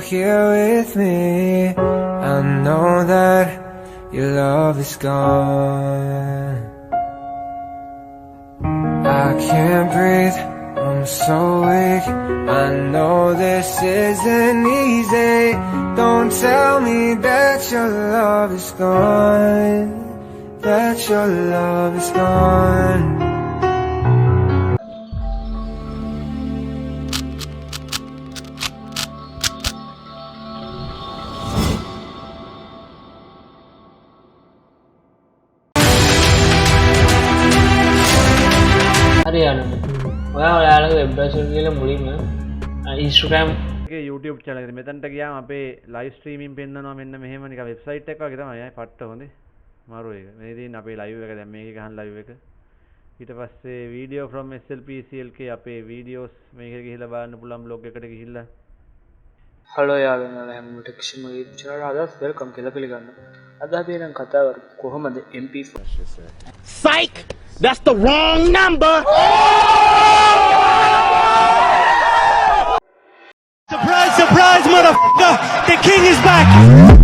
here with me. I know that your love is gone. I can't breathe, I'm so weak. I know this isn't easy. Don't tell me that your love is gone, that your love is gone. හරි යන්න. ඔයාලගේ web browser කියලා මුලින්ම Instagram එකේ YouTube channel එක මෙතනට ගියාම අපේ live streaming පෙන්නනවා මෙන්න මෙහෙම නිකන් website එකක් වගේ තමයි. පට්ට හොඳේ. මාරු එක. මේ තියෙන අපේ live එක දැන් මේකේ ගහන live එක. ඊට පස්සේ video from SLPCLK අපේ videos මේකේ ගිහිල්ලා බලන්න පුළුවන් blog එකට ගිහිල්ලා. හලෝ යාළුවෝ හැමෝට කිසිම YouTube channel අදත් welcome කියලා පිළිගන්න. අද අපි නම් කතා කරමු කොහොමද MP4 Psych! That's the wrong number! Surprise, surprise, motherfucker! The king is back!